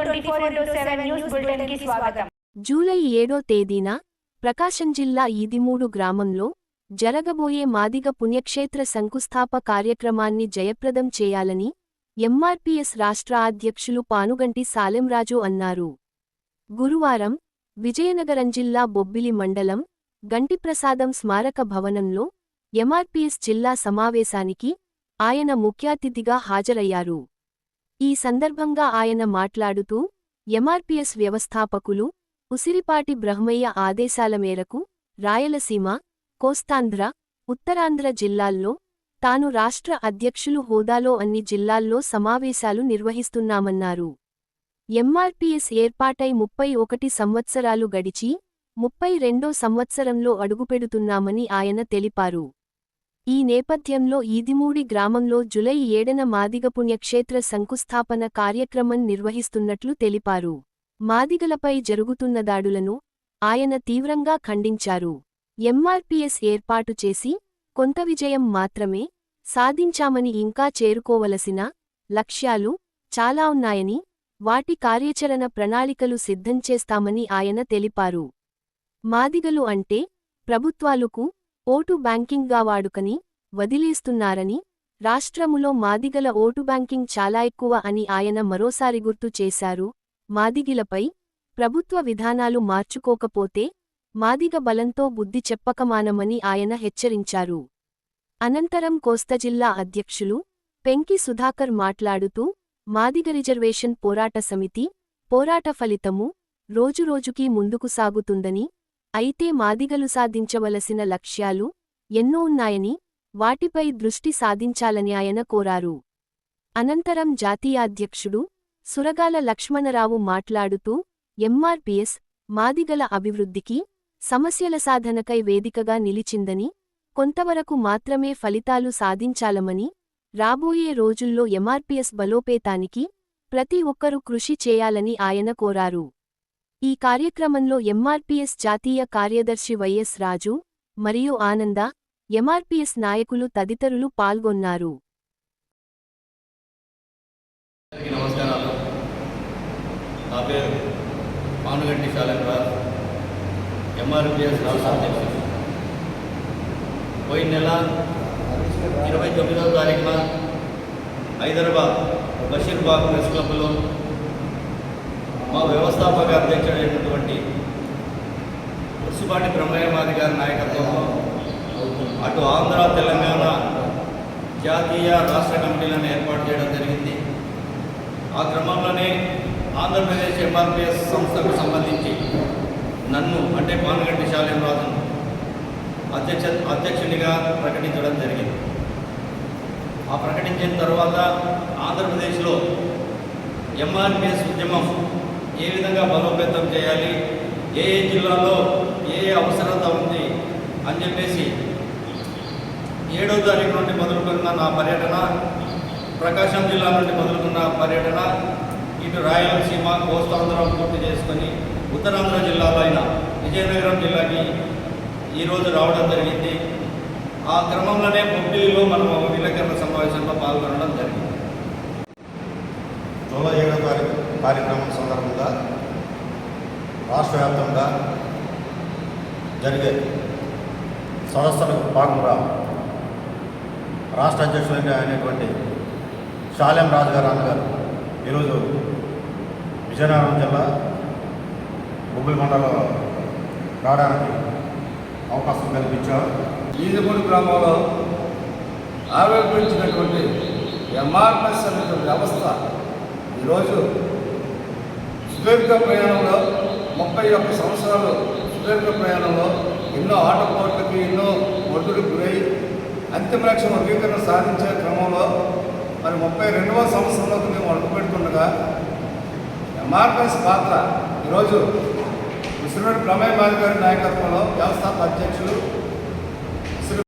24/7 news bulletin కి స్వాగతం. July 7వ తేదీన ప్రకాశం జిల్లా ఈదిమూడు గ్రామంలో జరగబోయే మాదిగ పుణ్యక్షేత్ర శంకుస్థాప కార్యక్రమాన్ని జయప్రదం చేయాలని ఎంఆర్పీఎస్ రాష్ట్ర అధ్యక్షులు పానుగంటి సాలెంరాజు అన్నారు. గురువారం విజయనగరం జిల్లా బొబ్బిలి మండలం గంటిప్రసాదం స్మారక భవనంలో ఎంఆర్పీఎస్ జిల్లా సమావేశానికి ఆయన ముఖ్యాతిథిగా హాజరయ్యారు. ఈ సందర్భంగా ఆయన మాట్లాడుతూ ఎంఆర్పీఎస్ వ్యవస్థాపకులు ఉసిరిపాటి బ్రహ్మయ్య ఆదేశాల మేరకు రాయలసీమ, కోస్తాంధ్ర, ఉత్తరాంధ్ర జిల్లాల్లో తాను రాష్ట్ర అధ్యక్షులు హోదాలో అన్ని జిల్లాల్లో సమావేశాలు నిర్వహిస్తున్నామన్నారు. ఎంఆర్పీఎస్ ఏర్పాటై 31 సంవత్సరాలు గడిచి 32వ సంవత్సరంలో అడుగుపెడుతున్నామని ఆయన తెలిపారు. ఈ నేపథ్యంలో ఈదిమూడి గ్రామంలో జూలై 7న మాదిగ పుణ్యక్షేత్ర శంకుస్థాపన కార్యక్రమం నిర్వహిస్తున్నట్లు తెలిపారు. మాదిగలపై జరుగుతున్న దాడులను ఆయన తీవ్రంగా ఖండించారు. ఎంఆర్పీఎస్ ఏర్పాటు చేసి కొంత విజయం మాత్రమే సాధించామని ఇంకా చేరుకోవలసిన లక్ష్యాలు చాలా ఉన్నాయని, వాటి కార్యాచరణ ప్రణాళికలు సిద్ధం చేస్తామని ఆయన తెలిపారు. మాదిగలు అంటే ప్రభుత్వాలకు ఓటు బ్యాంకింగ్గా వాడుకని వదిలేస్తున్నారని, రాష్ట్రములో మాదిగల ఓటు బ్యాంకింగ్ చాలా ఎక్కువ అని ఆయన మరోసారి గుర్తు చేశారు. మాదిగిలపై ప్రభుత్వ విధానాలు మార్చుకోకపోతే మాదిగ బలంతో బుద్ధి చెప్పకమానమని ఆయన హెచ్చరించారు. అనంతరం కోస్తా జిల్లా అధ్యక్షులు పెంకి సుధాకర్ మాట్లాడుతూ మాదిగ రిజర్వేషన్ పోరాట సమితి పోరాట ఫలితము రోజురోజుకీ ముందుకు సాగుతుందని, అయితే మాదిగలు సాధించవలసిన లక్ష్యాలు ఎన్నో ఉన్నాయని, వాటిపై దృష్టి సాధించాలని ఆయన కోరారు. అనంతరం జాతీయాధ్యక్షుడు సురగాల లక్ష్మణరావు మాట్లాడుతూ ఎంఆర్పీఎస్ మాదిగల అభివృద్ధికి, సమస్యల సాధనకై వేదికగా నిలిచిందని, కొంతవరకు మాత్రమే ఫలితాలు సాధించాలమని, రాబోయే రోజుల్లో ఎంఆర్పీఎస్ బలోపేతానికి ప్రతి ఒక్కరూ కృషి చేయాలని ఆయన కోరారు. ఈ కార్యక్రమంలో ఎంఆర్పీఎస్ జాతీయ కార్యదర్శి వైఎస్ రాజు మరియు ఆనంద, ఎంఆర్పీఎస్ నాయకులు తదితరులు పాల్గొన్నారు. నమస్కారాలు. నా పేరు పానుగంటి సాలెంరాజు, ఎంఆర్పీఎస్ రాష్ట్ర అధ్యక్షుడు. పోయిన నెల 29వ తారీఖున హైదరాబాద్ బషీర్బాగ్ ప్రెస్ క్లబ్లో మా వ్యవస్థాపక అధ్యక్షుడైనటువంటి ఉసిరిపాటి బ్రహ్మయ్య మాది గారి నాయకత్వంలో అటు ఆంధ్ర, తెలంగాణ జాతీయ రాష్ట్ర కమిటీలను ఏర్పాటు చేయడం జరిగింది. ఆ క్రమంలోనే ఆంధ్రప్రదేశ్ ఎంఆర్పీఎస్ సంస్థకు సంబంధించి నన్ను అంటే పానుగంటి సాలెంరాజును అధ్యక్షునిగా ప్రకటించడం జరిగింది. ఆ ప్రకటించిన తర్వాత ఆంధ్రప్రదేశ్లో ఎంఆర్పీఎస్ ఉద్యమం ఏ విధంగా బలోపేతం చేయాలి, ఏ జిల్లాలో ఏ అవసరత ఉంది అని చెప్పేసి 7వ తారీఖు నుండి మొదలుకున్న నా పర్యటన, ప్రకాశం జిల్లా నుండి మొదలుకున్న పర్యటన ఇటు రాయలసీమ, కోస్తాంధ్ర పూర్తి చేసుకొని ఉత్తరాంధ్ర జిల్లాలో అయిన విజయనగరం జిల్లాకి ఈరోజు రావడం జరిగింది. ఆ క్రమంలోనే బొబ్బిలిలో మనం విలేకరుల సమావేశంలో పాల్గొనడం జరిగింది. జూలై 7వ తారీఖు కార్యక్రమం సందర్భంగా రాష్ట్ర వ్యాప్తంగా జరిగే సదస్సులకు భాగంగా రాష్ట్ర అధ్యక్షులు అయినటువంటి సాలెంరాజు గారు అన్నగారు ఈరోజు విజయనగరం జిల్లా బొబ్బిలి మండలంలో రావడానికి అవకాశం కల్పించారు. ఈదిమూడి గ్రామంలో ఆవిర్భవించినటువంటి ఎంఆర్పీఎస్ అనే వ్యవస్థ ఈరోజు సుదీర్ఘ ప్రయాణంలో 31 సంవత్సరాలు సుదీర్ఘ ప్రయాణంలో ఎన్నో ఆటపోట్లకి, ఎన్నో ఒడ్డులకు గురై అంతిమ లక్ష్యం వర్గీకరణ సాధించే క్రమంలో మరి 32వ సంవత్సరంలోకి మేము అడుగుపెడుతుండగా ఎంఆర్పీఎస్ పాత్ర ఈరోజు ఉసిరిపాటి బ్రహ్మయ్య మాది గారి నాయకత్వంలో వ్యవస్థాపక అధ్యక్షులు